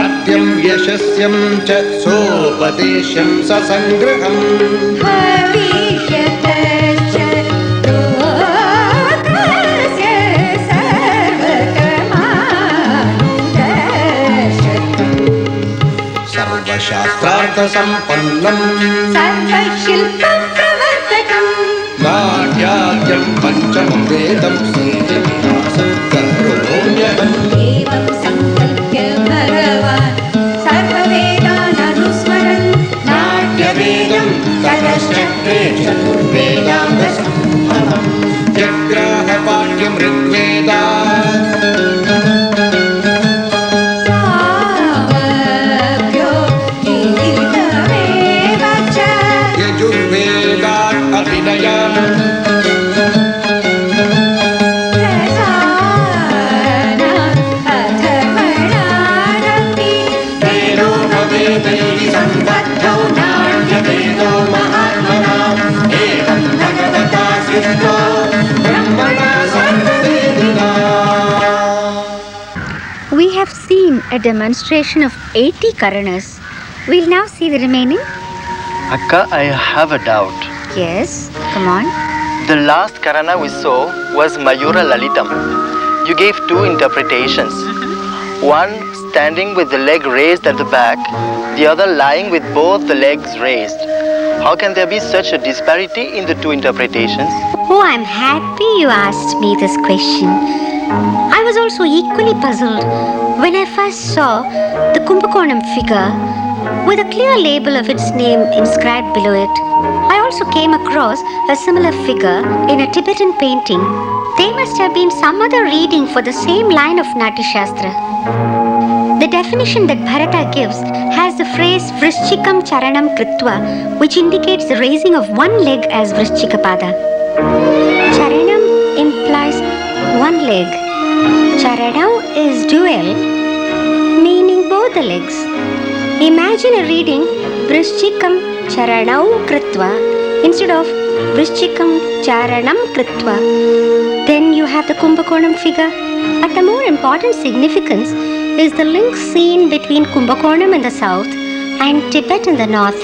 वाद्यं यशस्यं च सोपदेशं ससंग्रहम् भविष्यतश्च लोकस्य सर्वकर्मानुदर्शकम् सर्वशास्त्रार्थसम्पन्नम् सर्वशिल्पप्रवर्तकम् नाट्याद्यं पञ्चमं वेदं सेतुविलासं करोम्यहम् एवं संकल्प्य भगवान् सर्ववेदान् अनुस्मरन् नाट्यवेदं ततश्चक्रे चतुर्वेदाङ्गसम्भवम् जग्राहपाठ्यं ऋग्वेदात् सामभ्यो गीतमेव च यजुर्वेदात् अभिनयम् अथर्वणादपि वेदोपवेदैः सम्बद्धौ नाट्यवेदो महात्मना एवं भगवता सृष्टो ब्रह्मणा सर्ववेदिना. We have seen a demonstration of 80 Karanas. We'll now see the remaining. Akka, I have a doubt. Yes, come on. The last Karana we saw was Mayura Lalitam. You gave two interpretations. One standing with the leg raised at the back, the other lying with both the legs raised. How can there be such a disparity in the two interpretations? Oh, I'm happy you asked me this question. I was also equally puzzled when I first saw the Kumbakonam figure with a clear label of its name inscribed below it. I also came across a similar figure in a Tibetan painting. They must have been some other reading for the same line of Natya Shastra. The definition that Bharata gives has the phrase Vrishchikam Charanam Kritva, which indicates the raising of one leg as Vrishchikapada. Charanam implies one leg. Charanam is dual, meaning both the legs. Imagine a reading Vrishchikam Charanam Kritva instead of Vrishchikam Charanam Kritva. Then you have the Kumbakonam figure. But the more important significance is the link seen between Kumbakonam in the south and Tibet in the north.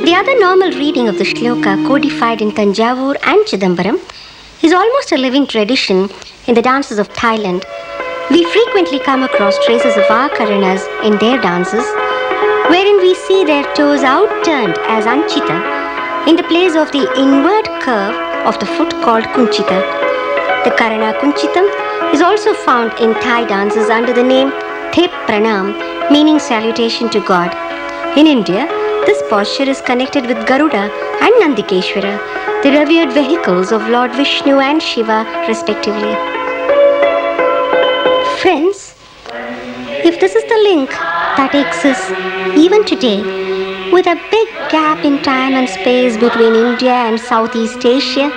The other normal reading of the shloka codified in Tanjavur and Chidambaram is almost a living tradition in the dances of Thailand. We frequently come across traces of our Karanas in their dances, wherein we see their toes outturned as Anchita in the place of the inward curve of the foot called Kunchita. The Karana Kunchitam is also found in Thai dances under the name Thep Pranam, meaning salutation to God. In India, this posture is connected with Garuda and Nandikeshwara, the revered vehicles of Lord Vishnu and Shiva, respectively. Friends, if this is the link that exists even today, with a big gap in time and space between India and Southeast Asia,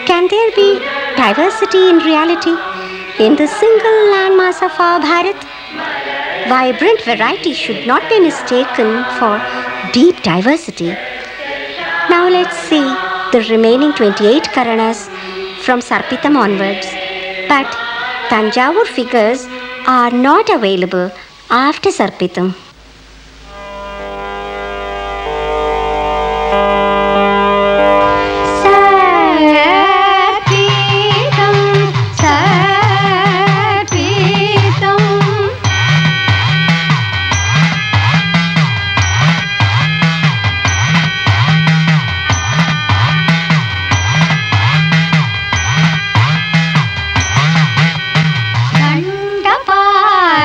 can there be diversity in reality in the single landmass of our Bharat? Vibrant variety should not be mistaken for deep diversity. Now let's see the remaining 28 Karanas from Sarpitam onwards. But Tanjavur figures are not available after Sarpitam.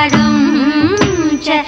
Dandapadam cha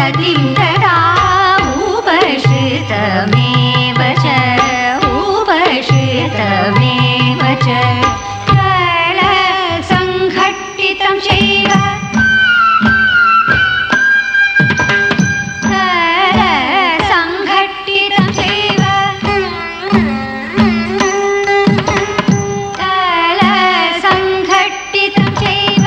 तदिन्दरा उपश्रितमेव च उपश्रितमेव च कलसङ्घट्टितं चैव कलसङ्घट्टितं चैव कलसङ्घट्टितं चैव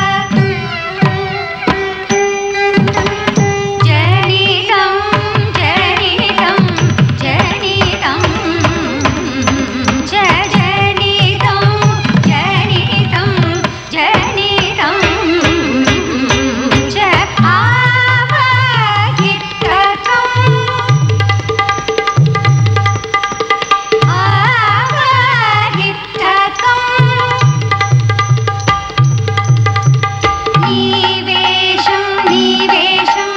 जनितं जनितं जनितं जनितं जनितं जनितं च निवेशं निवेशं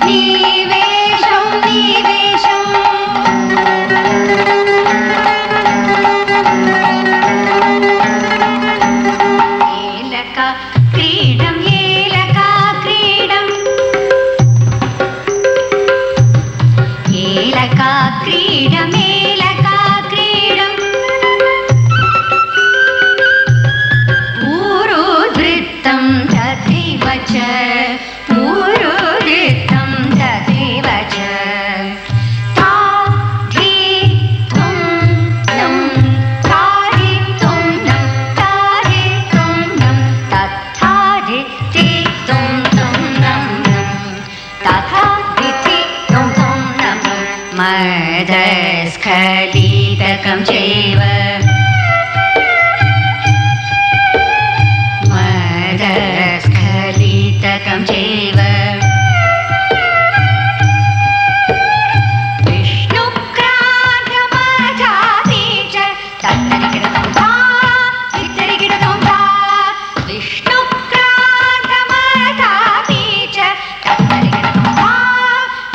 निवेशं निवेशम् एलका क्रीडम् एलका क्रीडम् एलका क्रीडम् एलका क्रीडम् ऊरुधृतं तथैव च ऊरुधृतं तथैव च ताधितुं नं ताधितुं नं ताधितुं नं तथाधितितुं तं नं तथाधितितुं तं नं मदस्खलितकं चैव मदस्खलितकं चैव विष्णुक्रान्तमजाति च तत्तरिकिडतं धा तित्तरिकिडतं धा विष्णुक्रान्तमजाति च तत्तरिकिडतं धा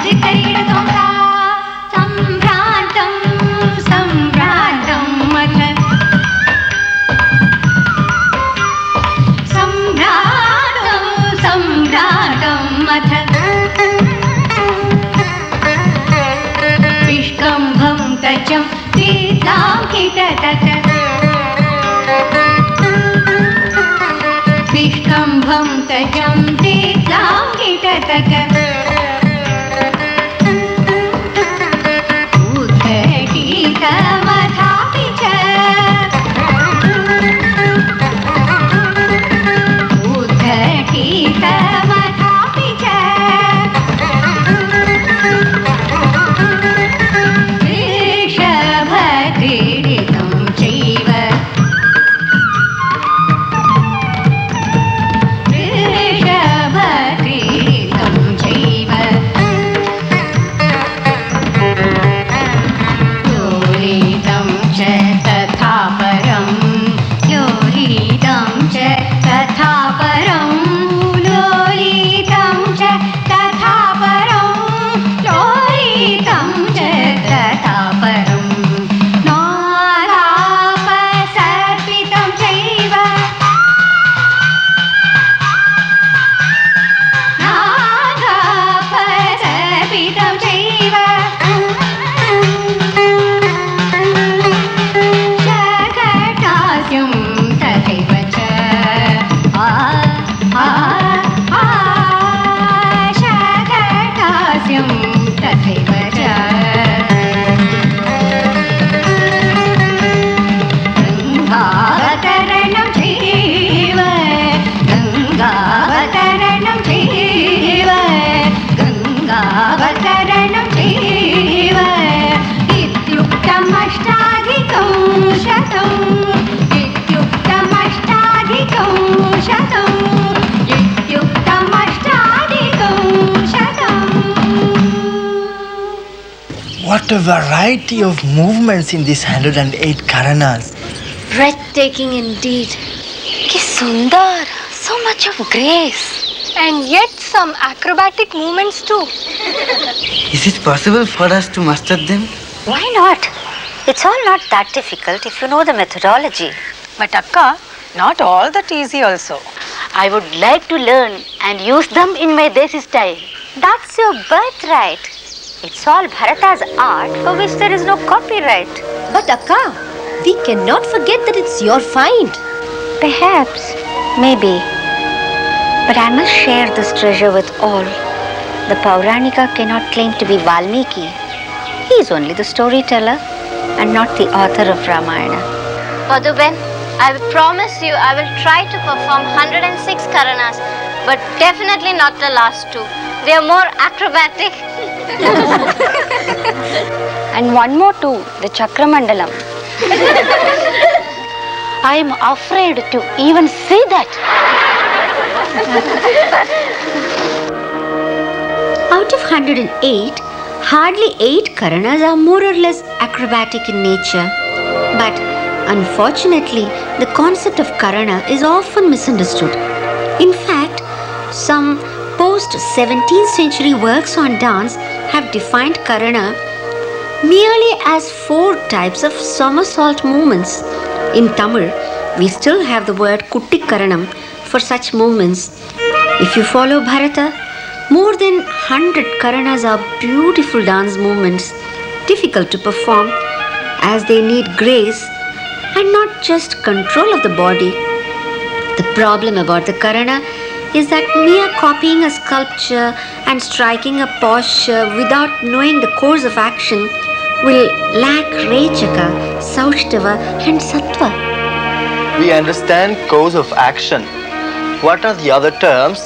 तित्तरिकिडतं धा सम्भ्रान्तं सम्भ्रान्तं मथ सम्भ्रान्तं सम्भ्रान्तं मथ विष्कम्भं तचं तीर्थां किटतक विष्कम्भं तचं तीर्थां किटतक उद्घटितमथापि च उद्घटितमथापि च वृषभक्रीडितं चैव वृषभक्रीडितं चैव लोलितं च तथा परं लोलितं च तथा परं लोलितं च तथा परं लोलितं च तथा परं नारापसर्पितं चैव नारापसर्पितं चैव शकटास्यं तथैव च शकटास्यं तथैव च गङ्गावतरणं चैव गङ्गावतरणं चैव गङ्गावतरणं चैव इत्युक्तमष्टाधिकं शतम् इत्युक्तमष्टाधिकं शतम् इत्युक्तमष्टाधिकं शतम्. What a variety of movements in these 108 Karanas. Breathtaking indeed. Ki sundar, so much of grace. And yet some acrobatic movements too. Is it possible for us to master them? Why not? It's all not that difficult if you know the methodology. But Akka, not all that easy also. I would like to learn and use them in my desi style. That's your birthright. It's all Bharata's art for which there is no copyright. But Akka, we cannot forget that it's your find. Perhaps, maybe. But I must share this treasure with all. The Pauranika cannot claim to be Valmiki. He is only the storyteller and not the author of Ramayana. Madhuben, I will promise you I will try to perform 106 Karanas, but definitely not the last two. They are more acrobatic. And one more too, the Chakramandalam. I am afraid to even say that. Out of 108, hardly 8 Karanas are more or less acrobatic in nature. But unfortunately, the concept of Karana is often misunderstood. In fact, some post-17th century works on dance have defined Karana merely as 4 types of somersault movements. In Tamil, we still have the word Kutti Karanam for such movements. If you follow Bharata, more than 100 Karanas are beautiful dance movements, difficult to perform as they need grace and not just control of the body. The problem about the Karana is that mere copying a sculpture and striking a posture without knowing the course of action will lack Recaka, Saushtava and Sattva. We understand course of action. What are the other terms?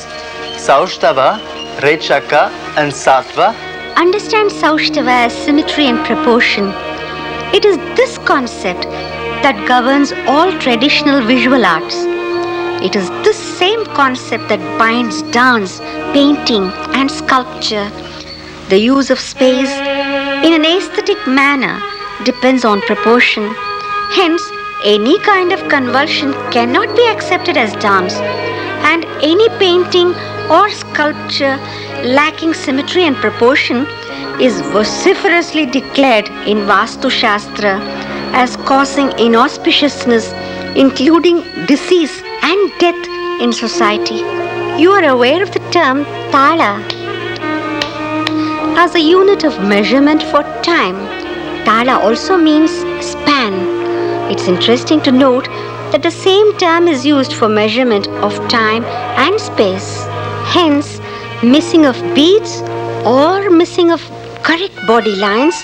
Saushtava, Recaka and Sattva? Understand Saushtava as symmetry and proportion. It is this concept that governs all traditional visual arts. It is this same concept that binds dance, painting and sculpture. The use of space in an aesthetic manner depends on proportion. Hence, any kind of convulsion cannot be accepted as dance, and any painting or sculpture lacking symmetry and proportion is vociferously declared in Vastu Shastra as causing inauspiciousness, including disease and death in society. You are aware of the term Tala as a unit of measurement for time. Tala also means span. It's interesting to note that the same term is used for measurement of time and space. Hence, missing of beats or missing of correct body lines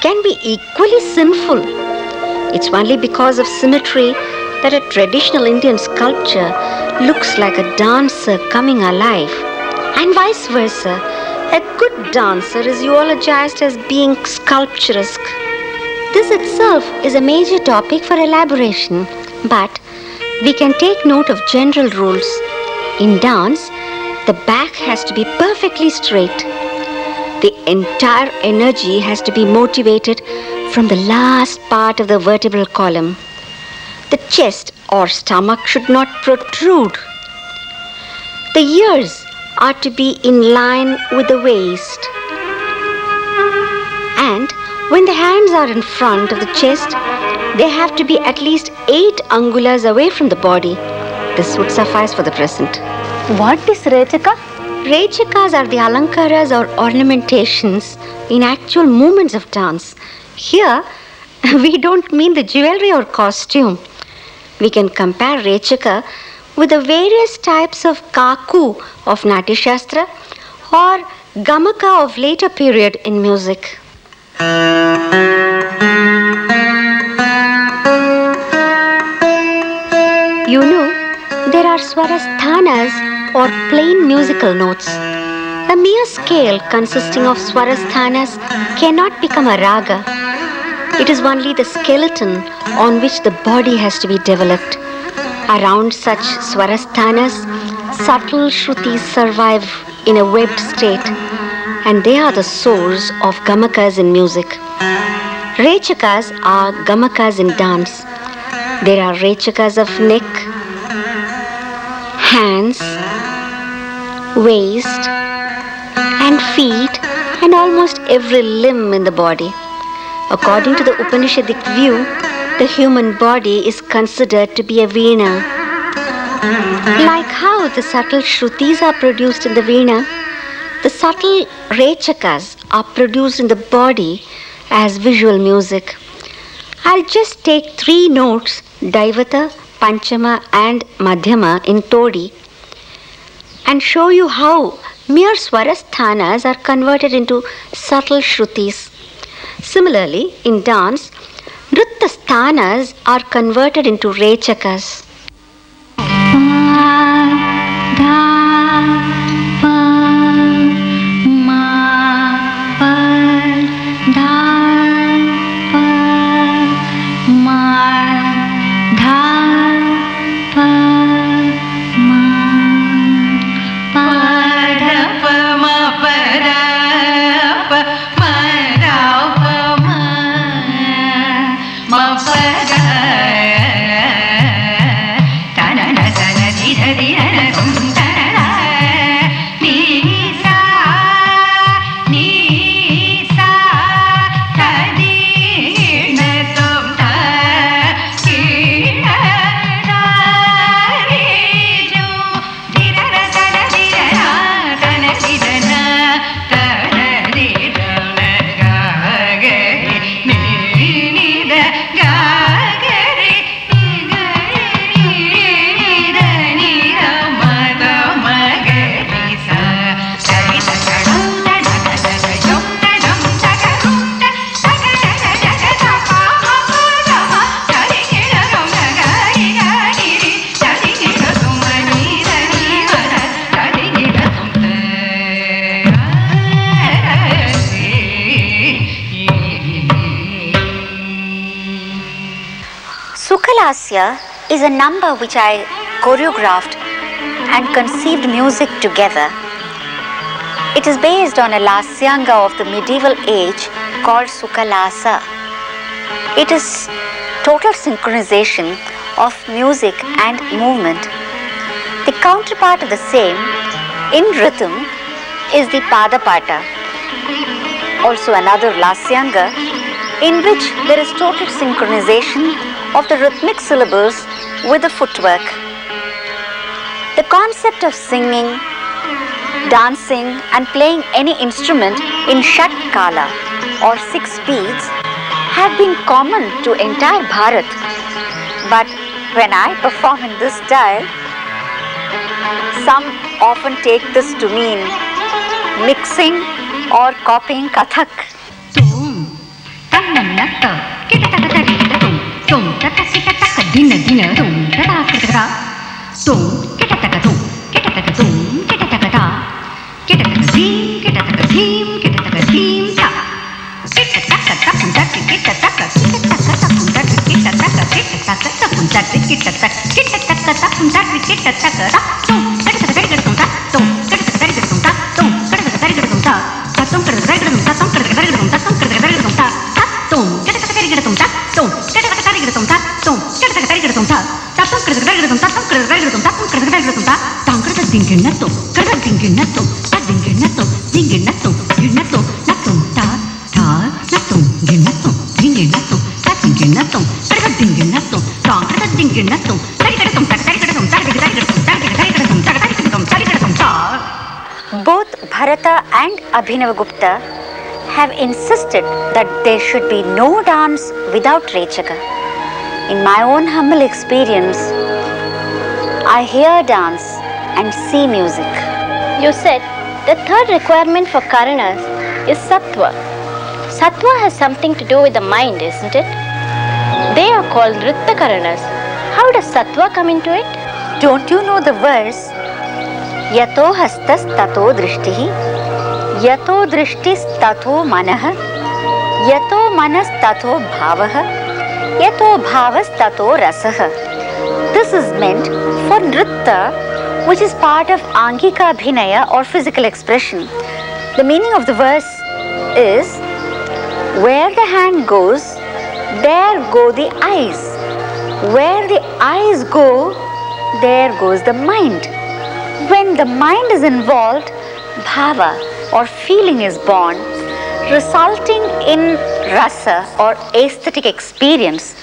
can be equally sinful. It's only because of symmetry that a traditional Indian sculpture looks like a dancer coming alive, and vice versa. A good dancer is eulogized as being sculpturesque. This itself is a major topic for elaboration, but we can take note of general rules. In dance, the back has to be perfectly straight. The entire energy has to be motivated from the last part of the vertebral column. The chest or stomach should not protrude. The ears are to be in line with the waist. And when the hands are in front of the chest, they have to be at least 8 angulas away from the body. This would suffice for the present. What is Recaka? Recakas are the Angaharas or ornamentations in actual movements of dance. Here, we don't mean the jewelry or costume. We can compare Recaka with the various types of Kaku of Natya Shastra or Gamaka of later period in music. You know, there are Sthanas or plain musical notes. A mere scale consisting of Sthanas cannot become a raga. It is only the skeleton on which the body has to be developed. Around such Sthanas, subtle Shrutis survive in a webbed state, and they are the source of Gamakas in music. Recakas are Gamakas in dance. There are Recakas of neck, hands, waist, and feet, and almost every limb in the body. According to the Upanishadic view, the human body is considered to be a veena. Like how the subtle Shrutis are produced in the veena, The subtle Recakas are produced in the body as visual music. I'll just take 3 notes, Daivata, Panchama and Madhyama in Todi, and show you how mere Swara Sthanas are converted into subtle Shrutis. Similarly, in dance, Nritta Sthanas are converted into Recakas. Sukalasya is a number which I choreographed and conceived music together. It is based on a lasyanga of the medieval age called Sukalasa. It is total synchronization of music and movement. The counterpart of the same in rhythm is the Padapata, also another lasyanga in which there is total synchronization of the rhythmic syllables with the footwork. The concept of singing, dancing and playing any instrument in Shat Kala or 6 speeds have been common to entire Bharat. But when I perform in this style, some often take this to mean mixing or copying Kathak. Both Bharata and Abhinavagupta have insisted that there should be no dance without Recaka. In my own humble experience, I hear dance and see music. You said the third requirement for Karanas is Sattva. Sattva has something to do with the mind, isn't it? They are called Nritta Karanas. How does Sattva come into it? Don't you know the verse? Yato Hastas tato drishtihi, yato drishtis tato manah, yato manas tato bhavaha, yato bhavas tato rasah. This is meant for Nritta, which is part of Angika Abhinaya or physical expression. The meaning of the verse is, where the hand goes, there go the eyes. Where the eyes go, there goes the mind. When the mind is involved, bhava or feeling is born, resulting in rasa or aesthetic experience.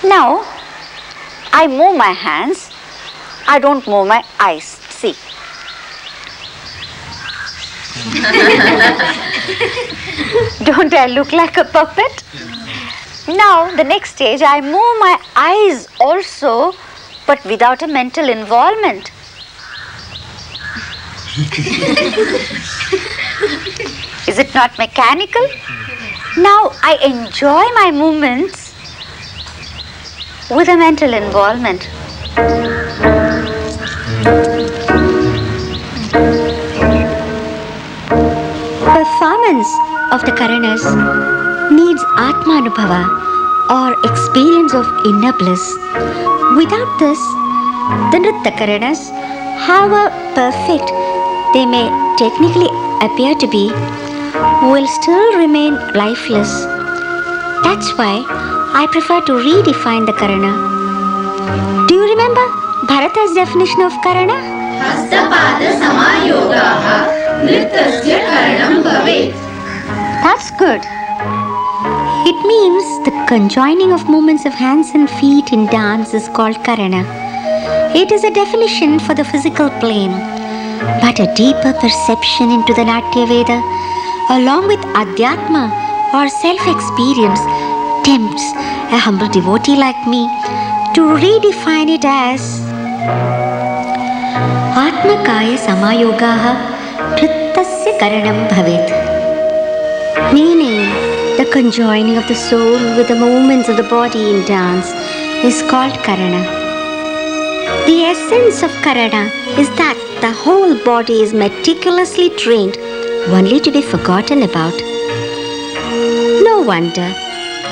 Now, I move my hands, I don't move my eyes. See. Don't I look like a puppet? Now, the next stage, I move my eyes also, but without a mental involvement. Is it not mechanical? Now, I enjoy my movements with a mental involvement. Performance of the Karanas needs Atmanubhava or experience of inner bliss. Without this, the Nritya Karanas, however perfect they may technically appear to be, will still remain lifeless. That's why I prefer to redefine the Karana. Do you remember Bharata's definition of Karana? Hastapada samayogaha nritasya karanam bhavet. That's good. It means the conjoining of movements of hands and feet in dance is called Karana. It is a definition for the physical plane, but a deeper perception into the Natya Veda, along with Adhyatma or self-experience, tempts a humble devotee like me to redefine it as Atmakaya Samayogaha Nrittasya Karanam Bhavet, meaning the conjoining of the soul with the movements of the body in dance is called Karana. The essence of Karana is that the whole body is meticulously trained, only to be forgotten about. No wonder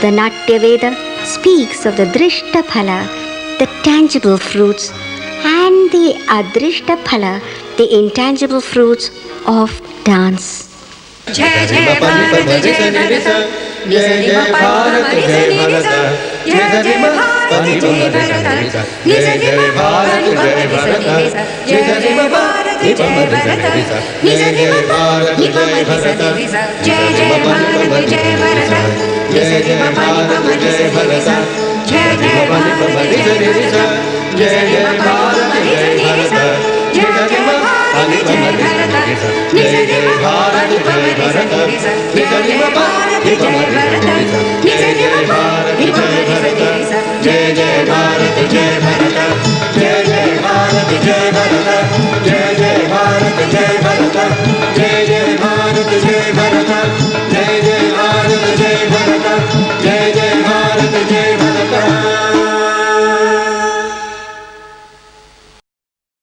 the Natya Veda speaks of the Drishta Phala, the tangible fruits, and the Adrishta Phala, the intangible fruits of dance. Jai Jai Bharat Jai Bharata, Jai Jai Bharat Jai Bharata, Jai Jai Bharat Jai Bharata, Jai Jai Bharat Jai Bharata, Jai Jai Bharat Jai Bharata, Jai Jai Bharat Jai Bharata, Jai Jai Bharat Jai Bharata, Jai Jai Bharat Jai Bharata, Jai Jai Bharat Jai Bharata, Jai Jai Bharat Jai Bharata, Jai Jai Bharat Jai Bharata, Jai Jai Bharat Jai Bharata, Jai Jai Bharat Jai Bharata, Jai Jai Bharat Jai Bharata, Jai Jai Bharat Jai Bharata, Jai Jai Bharat Jai Bharata, Jai Jai Bharat Jai Bharata, Jai Jai Bharat Jai Bharata.